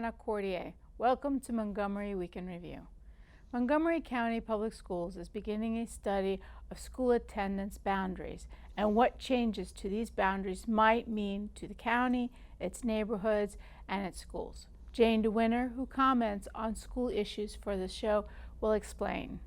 Mariana Cordier. Welcome to Montgomery Week in Review. Montgomery County Public Schools is beginning a study of school attendance boundaries and what changes to these boundaries might mean to the county, its neighborhoods, and its schools. Jane DeWinter, who comments on school issues for the show, will explain.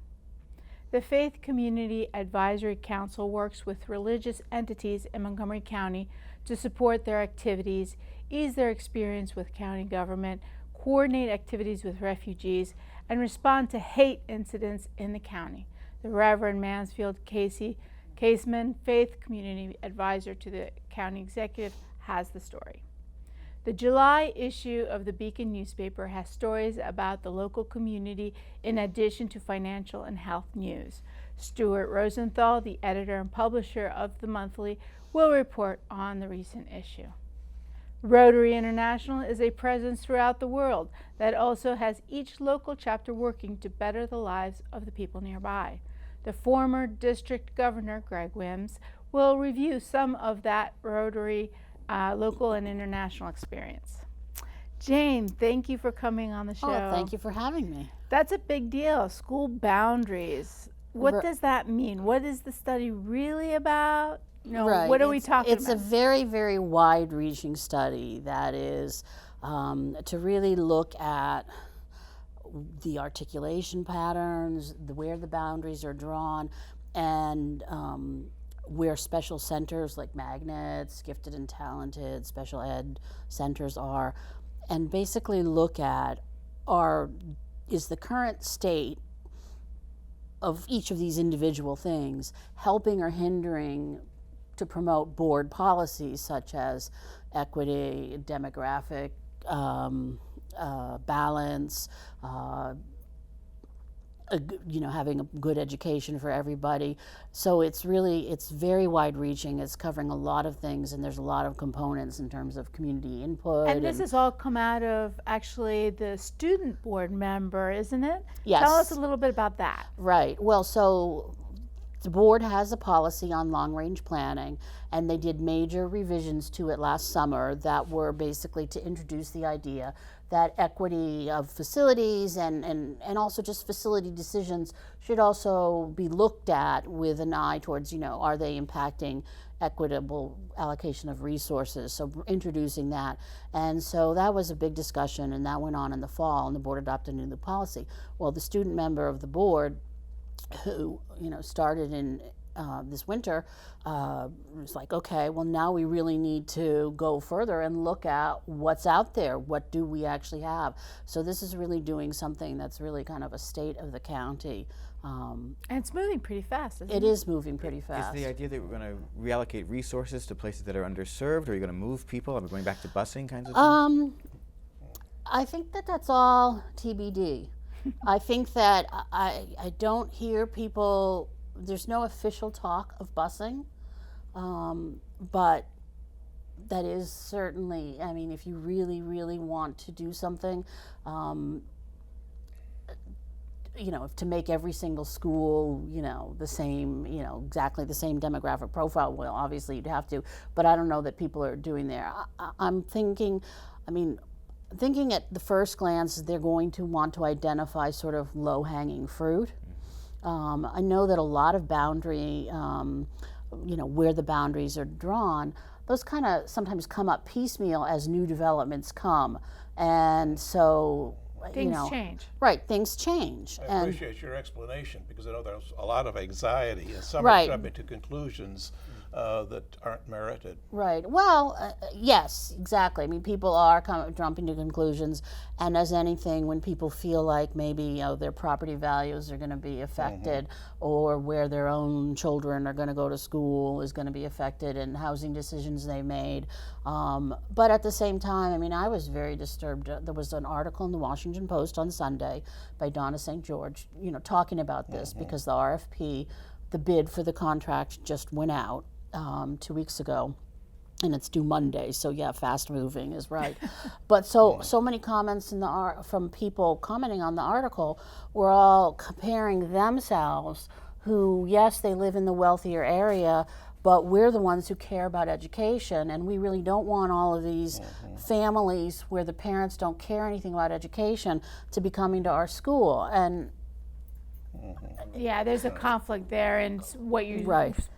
The Faith Community Advisory Council works with religious entities in Montgomery County to support their activities, ease their experience with county government, coordinate activities with refugees, and respond to hate incidents in the county. The Reverend Mansfield Kaseman, Faith Community Advisor to the County Executive, has the story. The July issue of the Beacon newspaper has stories about the local community in addition to financial and health news. Stuart Rosenthal, the editor and publisher of the monthly, will report on the recent issue. Rotary International is a presence throughout the world that also has each local chapter working to better the lives of the people nearby. The former district governor, Greg Wims, will review some of that Rotary local and international experience. Jane, thank you for coming on the show. Oh, thank you for having me. That's a big deal, school boundaries. What does that mean? What is the study really about? Right. What are we talking about? It's a very, very wide-reaching study that is to really look at the articulation patterns, where the boundaries are drawn, and where special centers like magnets, gifted and talented, special ed centers are, and basically look at is the current state of each of these individual things helping or hindering to promote board policies such as equity, demographic balance, having a good education for everybody. So it's very wide-reaching. It's covering a lot of things, and there's a lot of components in terms of community input. And this has all come out of actually the student board member, isn't it? Yes. Tell us a little bit about that. Right. Well, so the board has a policy on long-range planning, and they did major revisions to it last summer that were basically to introduce the idea that equity of facilities and also just facility decisions should also be looked at with an eye towards, are they impacting equitable allocation of resources, so introducing that. And so that was a big discussion, and that went on in the fall, and the board adopted a new policy. Well, the student member of the board who started in this winter was like, okay, well, now we really need to go further and look at what's out there. What do we actually have? So this is really doing something that's really kind of a state of the county. And it's moving pretty fast, isn't it? It is moving pretty fast. Is the idea that we're going to reallocate resources to places that are underserved, or are you going to move people? Are we going back to busing kinds of things? I think that's all TBD. I think that I don't hear people, there's no official talk of busing, but that is certainly, if you really, really want to do something, to make every single school, the same, exactly the same demographic profile, well, obviously you'd have to, but I don't know that people are doing there. I'm thinking at the first glance, they're going to want to identify sort of low-hanging fruit. I know that a lot of boundary, where the boundaries are drawn, those kind of sometimes come up piecemeal as new developments come. And so, things change. Right, things change. I appreciate your explanation, because I know there's a lot of anxiety, and some Right. are jumping to conclusions that aren't merited. Right. Well, yes, exactly. People are jumping to conclusions, and as anything, when people feel like maybe their property values are going to be affected, or where their own children are going to go to school is going to be affected, and housing decisions they made. But at the same time, I was very disturbed. There was an article in the Washington Post on Sunday by Donna St. George, talking about this, because the RFP, the bid for the contract just went out 2 weeks ago, and it's due Monday. So yeah, fast moving is right. But so many comments from people commenting on the article were all comparing themselves, who, yes, they live in the wealthier area, but we're the ones who care about education, and we really don't want all of these families where the parents don't care anything about education to be coming to our school. And yeah, there's a conflict there in what you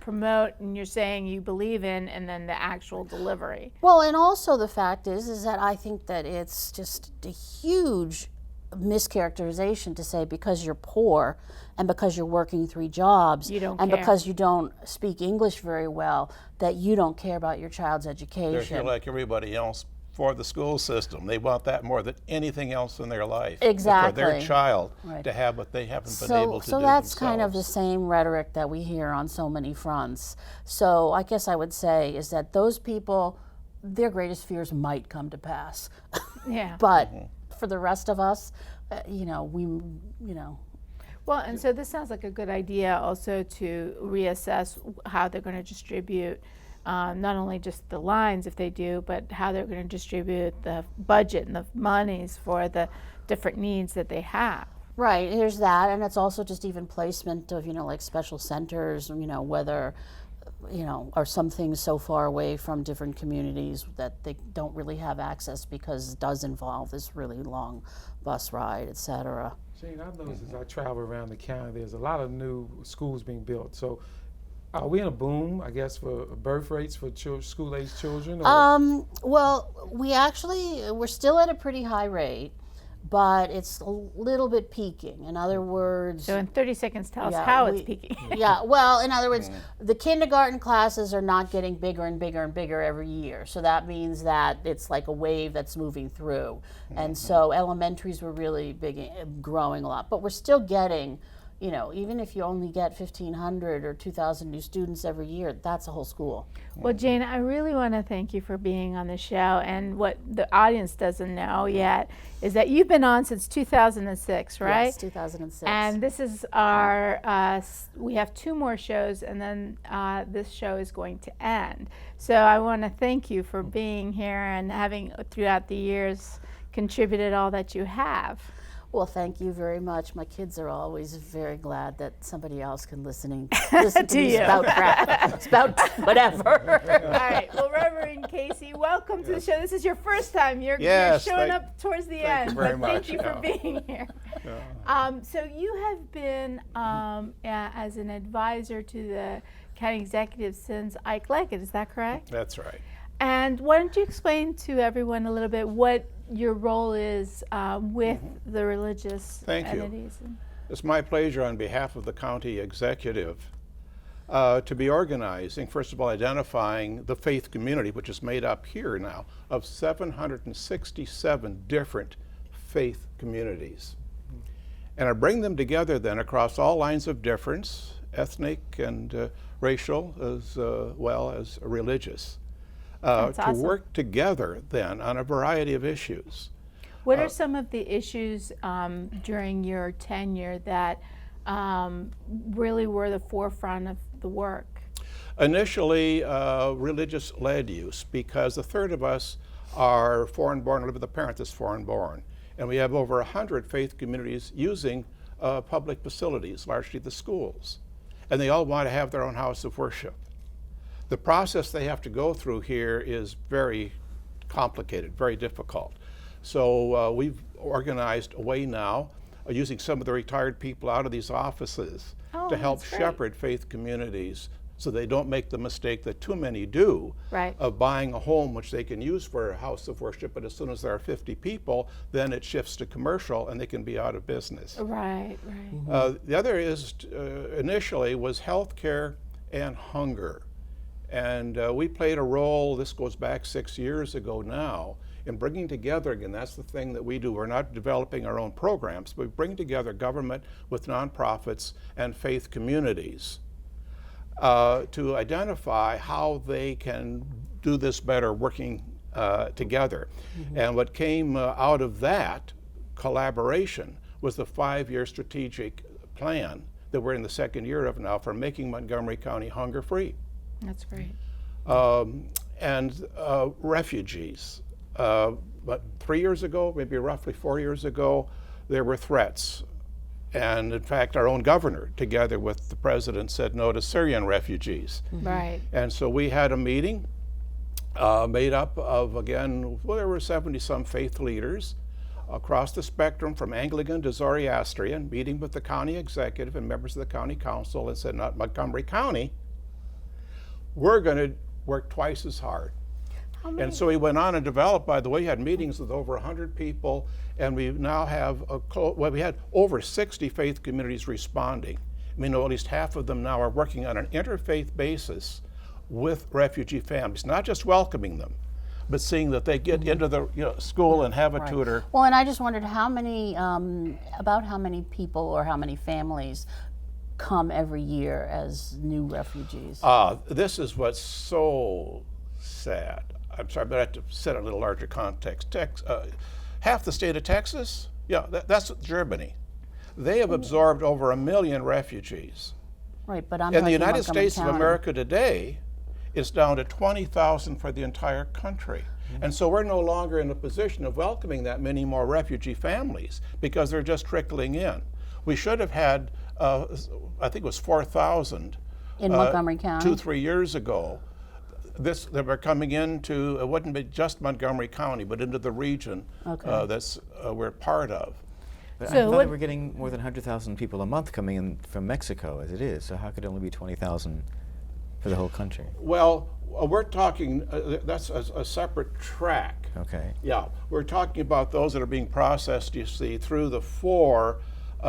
promote and you're saying you believe in, and then the actual delivery. well, and also the fact is that I think that it's just a huge mischaracterization to say because you're poor and because you're working 3 jobs You don't and care. because you don't speak English very well, that you don't care about your child's They're education. here like everybody else for the school system. They want that more than anything else in their life. Exactly. For their child Right. to have what they haven't been able to do So that's kind of the themselves. same rhetoric that we hear on so many fronts. So I guess I would say is that those people, their greatest fears might come to pass. Yeah. But for the rest of us, we. Well, and so this sounds like a good idea also to reassess how they're going to distribute not only just the lines if they do, but how they're going to distribute the budget and the monies for the different needs that they have. Right, there's that, and it's also just even placement of, like special centers, whether, are some things so far away from different communities that they don't really have access because it does involve this really long bus ride, et cetera. Gene, I've noticed as I travel around the county, there's a lot of new schools being built. So are we in a boom, I guess, for birth rates for school-aged children? Or? Well, we're still at a pretty high rate, but it's a little bit peaking. In other words, So in 30 seconds, tell us Yeah, how we- it's peaking. yeah, well, in other words, the kindergarten classes are not getting bigger and bigger and bigger every year. So that means that it's like a wave that's moving through. And so elementaries were really big, growing a lot. But we're still getting, even if you only get 1,500 or 2,000 new students every year, that's a whole school. Well, Jane, I really want to thank you for being on the show. And what the audience doesn't know yet is that you've been on since 2006, right? Yes, 2006. And this is our, we have 2 more shows, and then this show is going to end. So I want to thank you for being here and having, throughout the years, contributed all that you have. Well, thank you very much. My kids are always very glad that somebody else can listen to To me you. spout crap, spout whatever. All right. Well, Reverend Casey, welcome to the show. This is your first time. You're Yes, showing thank- up towards the thank end. you very but thank much. you for being here. So you have been as an advisor to the county executive since Ike Leggett. Is that correct? That's right. And why don't you explain to everyone a little bit what your role is with the religious Thank you. entities? It's my pleasure on behalf of the county executive to be organizing, first of all, identifying the faith community, which is made up here now of 767 different faith communities. And I bring them together then across all lines of difference, ethnic and racial, as well as religious, That's to awesome. work together then on a variety of issues. What are some of the issues during your tenure that really were the forefront of the work? Initially, religious-led use, because a third of us are foreign-born, live with a parent that's foreign-born. And we have over 100 faith communities using public facilities, largely the schools. And they all want to have their own house of worship. The process they have to go through here is very complicated, very difficult. So we've organized a way now, using some of the retired people out of these offices to help that's great. shepherd faith communities so they don't make the mistake that too many do Right. of buying a home which they can use for a house of worship, but as soon as there are 50 people, then it shifts to commercial and they can be out of business. Right, right. The other is, initially, was healthcare and hunger. And we played a role, this goes back 6 years ago now, in bringing together, again, that's the thing that we do. We're not developing our own programs, but we bring together government with nonprofits and faith communities to identify how they can do this better working together. And what came out of that collaboration was the 5-year strategic plan that we're in the 2nd year of now for making Montgomery County hunger-free. That's great. And refugees. But 3 years ago, maybe roughly 4 years ago, there were threats. And in fact, our own governor, together with the president, said no to Syrian refugees. Right. And so we had a meeting made up of, again, well, there were 70-some faith leaders across the spectrum from Anglican to Zoroastrian, meeting with the county executive and members of the county council, and said, not Montgomery County, we're going to work twice as hard. And so we went on and developed, by the way, we had meetings with over 100 people, and we now have, we had over 60 faith communities responding. We know at least half of them now are working on an interfaith basis with refugee families, not just welcoming them, but seeing that they get into the school and have a tutor. Well, and I just wondered how many, about how many people or how many families come every year as new refugees? This is what's so sad. I'm sorry, but I have to set a little larger context. Half the state of Texas, that's Germany. They have absorbed over 1 million refugees. Right, but I'm In the talking United Montgomery States of County. America today, it's down to 20,000 for the entire country. And so we're no longer in a position of welcoming that many more refugee families because they're just trickling in. We should have had, I think it was 4,000 In Montgomery County? 2-3 years ago. They were coming into, it wouldn't be just Montgomery County, but into the region that's we're part of. But So I thought what- we're getting more than 100,000 people a month coming in from Mexico as it is, so how could it only be 20,000 for the whole country? Well, we're talking, that's a separate track. Okay. Yeah, we're talking about those that are being processed, you see, through the 4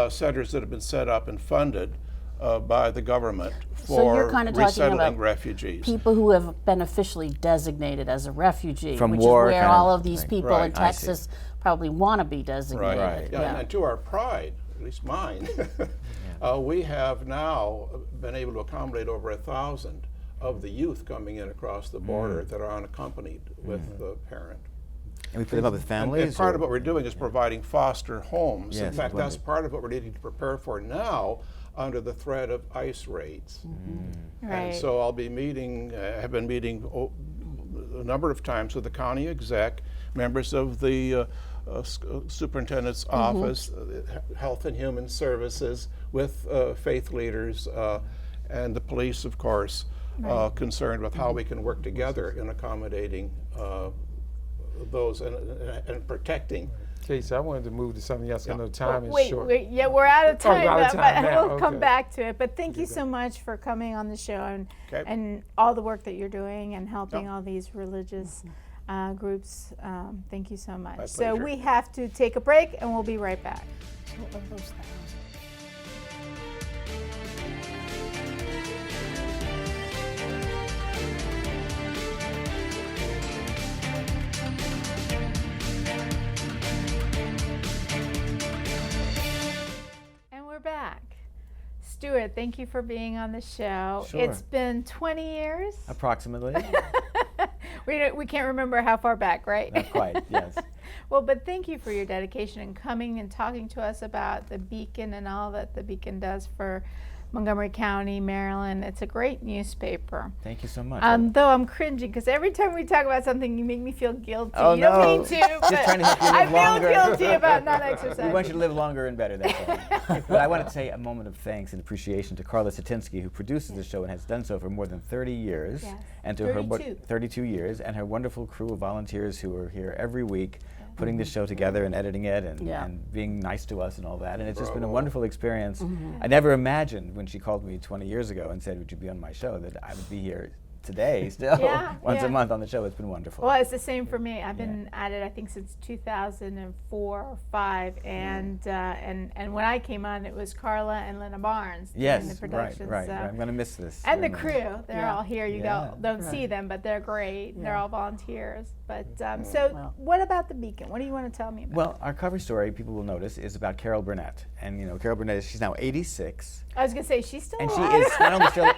centers that have been set up and funded by the government So you're for kind of talking resettling about refugees. people who have been officially designated as a refugee, From which war is where kind of all of these thing. people Right. in I see. Texas probably want to be designated. Right. Yeah, Yeah. and to our pride, at least mine, we have now been able to accommodate over 1,000 of the youth coming in across the border that are unaccompanied with the parent. And we put them up with families? And part or- of what we're doing is providing foster homes. In Yes, fact, that's splendid. part of what we're needing to prepare for now under the threat of ICE raids. Right. And so I'll be meeting, have been meeting a number of times with the county exec, members of the superintendent's office, Health and Human Services, with faith leaders, and the police, of course, concerned with how we can work together in accommodating those and protecting. Casey, I wanted to move to something else. I know time is Wait, short. yeah, we're out of time, we're out of but time now, we'll come okay. back to it. But thank you so much for coming on the show and all the work that you're doing and helping all these religious groups. Thank you so much. So pleasure. we have to take a break, and we'll be right back. What are those things? And we're back. Stuart, thank you for being on the show. Sure. It's been 20 years. Approximately. We can't remember how far back, right? Not quite, yes. Well, but thank you for your dedication and coming and talking to us about the Beacon and all that the Beacon does for Montgomery County, Maryland. It's a great newspaper. Thank you so much. Though I'm cringing because every time we talk about something, you make me feel guilty. Oh, you don't no. mean to, Just but trying to help you I live longer. feel guilty about not We exercising. want you to live longer and better, that's all. But I want to say a moment of thanks and appreciation to Carla Satinsky, who produces the show and has done so for more than 30 years. Yes. And to her 32 years, and her wonderful crew of volunteers who are here every week putting this show together and editing it and being nice to us and all that. And it's just been a wonderful experience. I never imagined when she called me 20 years ago and said, would you be on my show, that I would be here today still once a month on the show. It's been wonderful. Well, it's the same for me. I've been at it, I think, since 2004 or 5, and when I came on, it was Carla and Lena Barnes doing the Yes, production. right. So. I'm going to miss this. And the very much. crew, they're all here. You don't see them, but they're great. They're all volunteers. But so, what about the Beacon? What do you want to tell me about? Well, our cover story, people will notice, is about Carol Burnett. And you know, Carol Burnett, she's now 86. I was going to say, she's still And alive. she is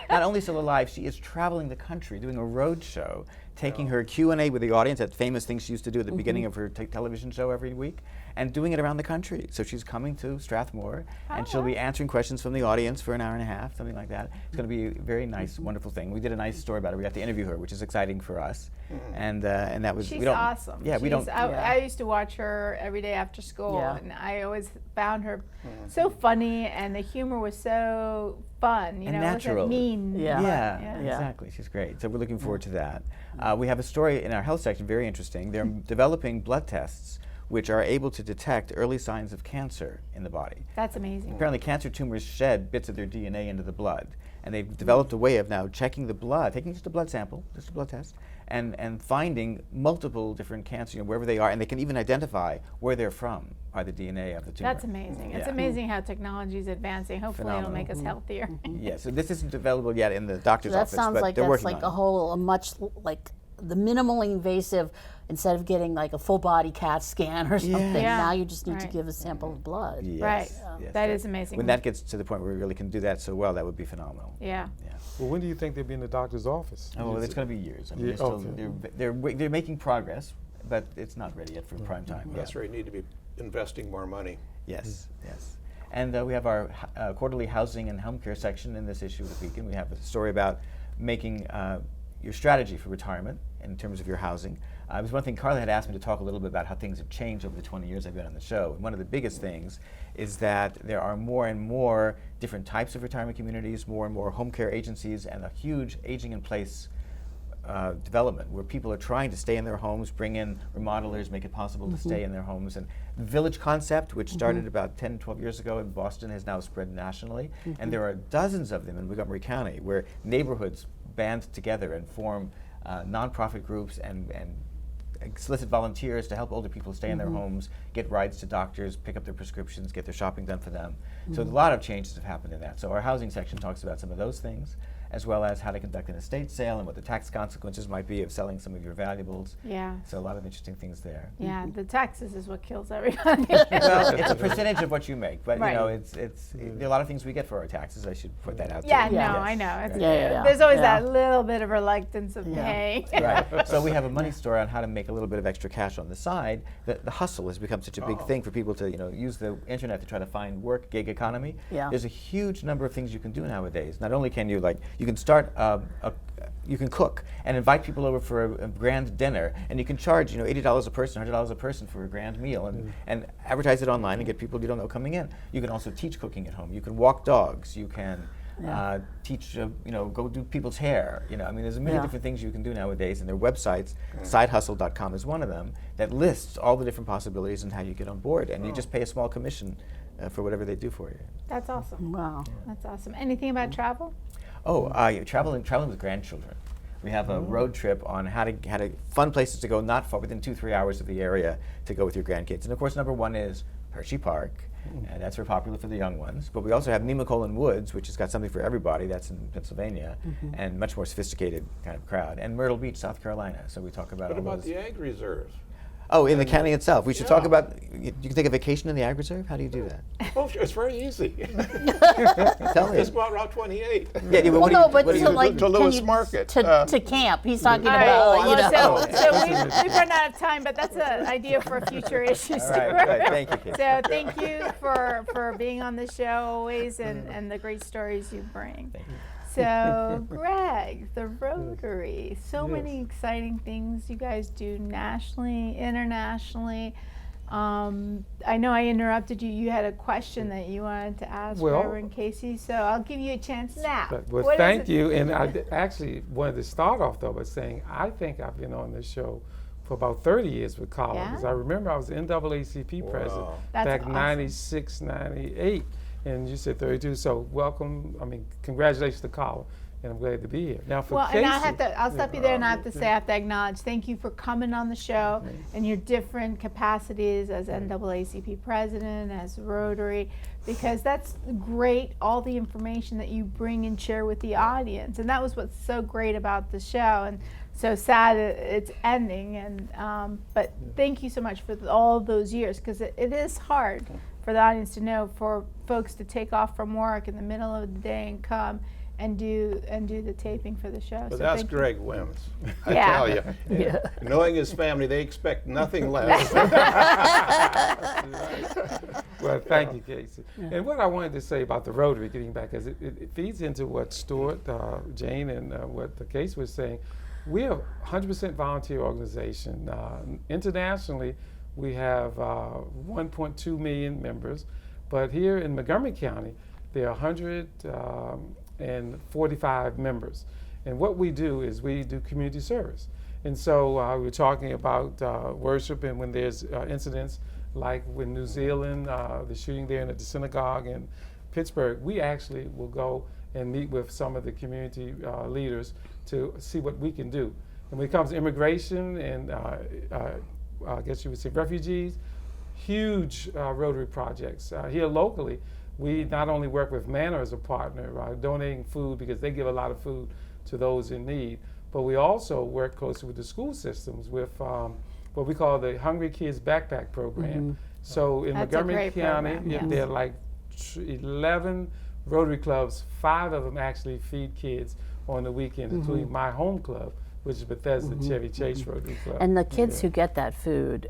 not only still alive, she is traveling the country, doing a road show, taking her Q&A with the audience, that famous thing she used to do at the beginning of her television show every week, and doing it around the country. So she's coming to Strathmore, and she'll wow. be answering questions from the audience for an hour and a half, something like that. It's going to be a very nice, wonderful thing. We did a nice story about her. We got to interview her, which is exciting for us, and that was. She's we don't, awesome. Yeah, we don't. I used to watch her every day after school, Yeah. and I always found her so funny, and the humor was so fun. You And know, natural. it wasn't mean. Yeah. Yeah, Yeah. exactly. She's great. So we're looking forward to that. We have a story in our health section, very interesting. They're developing blood tests which are able to detect early signs of cancer in the body. That's amazing. Apparently cancer tumors shed bits of their DNA into the blood, and they've developed a way of now checking the blood, taking just a blood sample, just a blood test, and finding multiple different cancers, wherever they are, and they can even identify where they're from by the DNA of the tumor. That's amazing. It's Yeah. amazing how technology is advancing. Hopefully it'll make us healthier. Yeah, so this isn't available yet in the doctor's That office, sounds but like they're that's working like on a much like the minimally invasive. Instead of getting like a full body CAT scan or something, Yeah. now you just need to Right. give a sample of blood. Yes, Right. yes, That is amazing. When that gets to the point where we really can do that so well, that would be phenomenal. Yeah. Well, when do you think they'll be in the doctor's office? Oh, well, it's going to be years. I mean, Yeah, they're making progress, but it's not ready yet for prime time. That's where you need to be investing more money. Yes, yes. And we have our quarterly housing and home care section in this issue of the Beacon. We have a story about making your strategy for retirement in terms of your housing. It was one thing Carla had asked me to talk a little bit about how things have changed over the 20 years I've been on the show. And one of the biggest things is that there are more and more different types of retirement communities, more and more home care agencies, and a huge aging in place development where people are trying to stay in their homes, bring in remodelers, make it possible to stay in their homes. And the village concept, which started about 10, 12 years ago in Boston, has now spread nationally. And there are dozens of them in Montgomery County where neighborhoods band together and form nonprofit groups and solicit volunteers to help older people stay in their homes, get rides to doctors, pick up their prescriptions, get their shopping done for them. So a lot of changes have happened in that. So our housing section talks about some of those things, as well as how to conduct an estate sale and what the tax consequences might be of selling some of your valuables. Yeah. So a lot of interesting things there. Yeah. The taxes is what kills everybody. Well, it's a percentage of what you make, but Right. you know, there are a lot of things we get for our taxes. I should put that out Yeah, there. no, Yes. I know. It's, Yeah. There's always Yeah. that little bit of reluctance of Yeah. paying. Right. So we have a money story on how to make a little bit of extra cash on the side. The hustle has become such a big thing for people to use the internet to try to find work, gig economy. Yeah. There's a huge number of things you can do nowadays. Not only can you you can start you can cook and invite people over for a grand dinner, and you can charge $80 a person, $100 a person for a grand meal, and advertise it online and get people you don't know coming in. You can also teach cooking at home. You can walk dogs. You can teach go do people's hair. I mean, there's many different things you can do nowadays, and their websites, sidehustle.com is one of them, that lists all the different possibilities and how you get on board, and you just pay a small commission for whatever they do for you. That's awesome. Wow. That's awesome. Anything about travel? Oh, traveling with grandchildren. We have a road trip on how to fun places to go, not far, within 2-3 hours of the area to go with your grandkids. And of course, number one is Hershey Park, and that's very popular for the young ones. But we also have Nemacolin Woods, which has got something for everybody. That's in Pennsylvania, and much more sophisticated kind of crowd. And Myrtle Beach, South Carolina. So we talk about What all about those. the ag reserves? Oh, in the county itself. We should talk about. You can take a vacation in the ag reserve. How do you do that? Oh, it's very easy. Tell me. Just go out Route 28. Yeah, Well, what do no, you- but what do to you- like to Lewis can you- Market, to camp. He's talking All right. about So we've run out of time, but that's an idea for future issues. All right, good. Thank you, Kate. So thank you for being on the show always and the great stories you bring. Thank you. So Greg, the Rotary, so many exciting things you guys do nationally, internationally. I know I interrupted you. You had a question that you wanted to ask Well- Reverend Casey, so I'll give you a chance now. Well, What is thank it- you. And I actually wanted to start off though by saying I think I've been on this show for about 30 years with Colin. Yeah? Because I remember I was NAACP president Wow. That's back awesome. 96, 98. And you said 32. So welcome. I mean, congratulations to Colin. And I'm glad to be here. Now for Well, Casey. and I'll stop you there, and I have to acknowledge, thank you for coming on the show and your different capacities as NAACP president, as Rotary, because that's great, all the information that you bring and share with the audience. And that was what's so great about the show, and so sad it's ending. And but thank you so much for all those years, because it is hard for the audience to know, for folks to take off from work in the middle of the day and come and do the taping for the show. But So that's thank you. Greg Wims. I Yeah. tell you. Yeah. Knowing his family, they expect nothing less. Well, thank you, Casey. And what I wanted to say about the Rotary, getting back, is it feeds into what Stuart, Jane, and what the Casey was saying. We're a 100% volunteer organization. Internationally, we have 1.2 million members, but here in Montgomery County, there are 145 members. And what we do is we do community service. And so we're talking about worship, and when there's incidents like with New Zealand, the shooting there at the synagogue in Pittsburgh, we actually will go and meet with some of the community leaders to see what we can do. And when it comes to immigration and I guess you would say refugees, huge Rotary projects. Here locally, we not only work with Manor as a partner, donating food because they give a lot of food to those in need, but we also work closely with the school systems with what we call the Hungry Kids Backpack Program. So in That's a Montgomery great County, program, yes. there are like 11 Rotary clubs. 5 of them actually feed kids on the weekend, including my home club, which is Bethesda Chevy Chase Rotary Club. And the kids who get that food,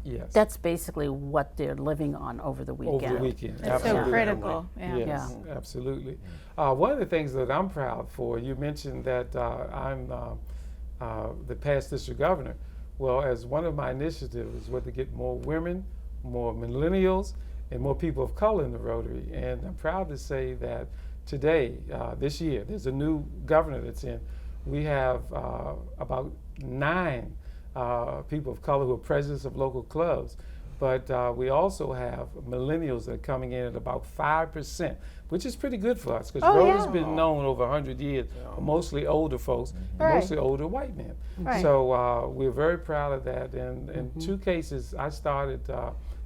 yes. that's basically what they're living on over the weekend. Over the weekend. It's so Absolutely. critical. Yeah. Yes, absolutely. One of the things that I'm proud for, you mentioned that I'm the past district governor. Well, as one of my initiatives was to get more women, more millennials, and more people of color in the Rotary. And I'm proud to say that today, this year, there's a new governor that's in. We have about 9 people of color who are presidents of local clubs. But we also have millennials that are coming in at about 5%, which is pretty good for us because Rotary's been known over 100 years, mostly older folks, mostly older white men. Right. So we're very proud of that. And in 2 cases, I started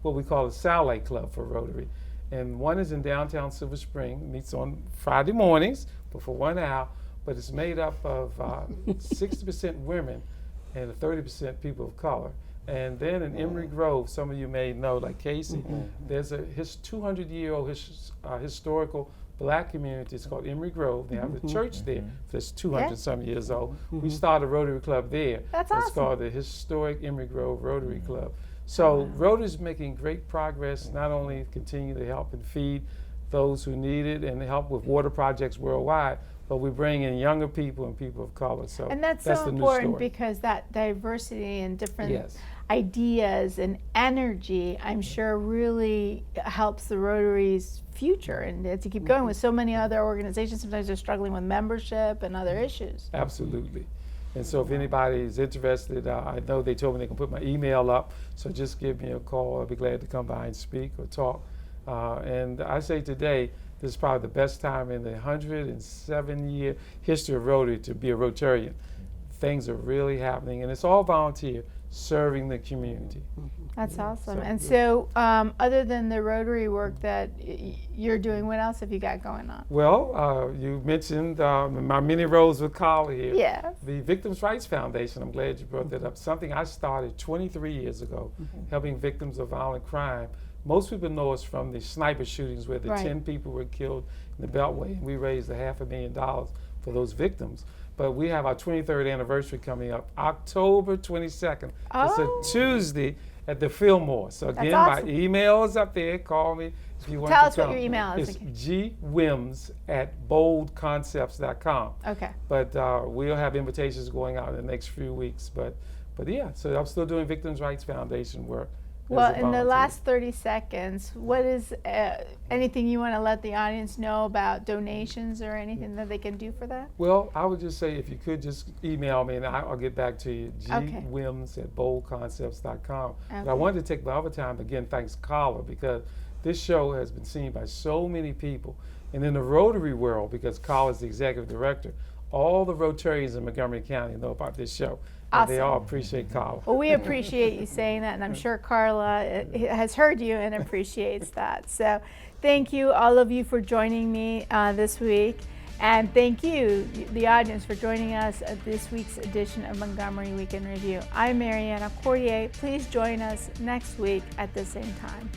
what we call a Satellite Club for Rotary. And one is in downtown Silver Spring, meets on Friday mornings, but for 1 hour, but it's made up of 60% women and 30% people of color. And then in Emory Grove, some of you may know, like Casey, there's a 200-year-old historical black community. It's called Emory Grove. They have a church there that's 200-some years old. We started a Rotary Club there. That's It's awesome. called the Historic Emory Grove Rotary Club. So Rotary's making great progress, not only continue to help and feed those who need it and help with water projects worldwide, but we bring in younger people and people of color. So And that's the so new important story. because that diversity and different Yes. ideas and energy, I'm sure, really helps the Rotary's future and to keep going with so many other organizations. Sometimes they're struggling with membership and other issues. Absolutely. And so if anybody is interested, I know they told me they can put my email up, so just give me a call. I'll be glad to come by and speak or talk. And I say today, this is probably the best time in the 107-year history of Rotary to be a Rotarian. Things are really happening, and it's all volunteer, serving the community. That's awesome. So, And so, other than the Rotary work that you're doing, what else have you got going on? Well, you mentioned my many roles with Carla here. Yes. The Victims' Rights Foundation, I'm glad you brought that up. Something I started 23 years ago, helping victims of violent crime. Most people know us from the sniper shootings where the Right. 10 people were killed in the Beltway, and we raised $500,000 for those victims. But we have our 23rd anniversary coming up, October 22nd. It's Oh. a Tuesday at the Fillmore. So again, awesome. my email is up there. Call me if you want Tell to us come. what your email is It's again. gwims@boldconcepts.com. Okay. But we'll have invitations going out in the next few weeks. But yeah, so I'm still doing Victims' Rights Foundation work. Well, as a in the volunteer. last 30 seconds, what is anything you want to let the audience know about donations or anything that they can do for that? Well, I would just say if you could just email me and I'll get back to you, Okay. gwims@boldconcepts.com. But I Okay. wanted to take my other time, again, thanks Carla, because this show has been seen by so many people. And in the Rotary world, because Carla's the executive director, all the Rotarians in Montgomery County know about this show. And they Awesome. all appreciate Carla. Well, we appreciate you saying that, and I'm sure Carla has heard you and appreciates that. So thank you, all of you, for joining me this week. And thank you, the audience, for joining us at this week's edition of Montgomery Weekend Review. I'm Mariana Cordier. Please join us next week at the same time.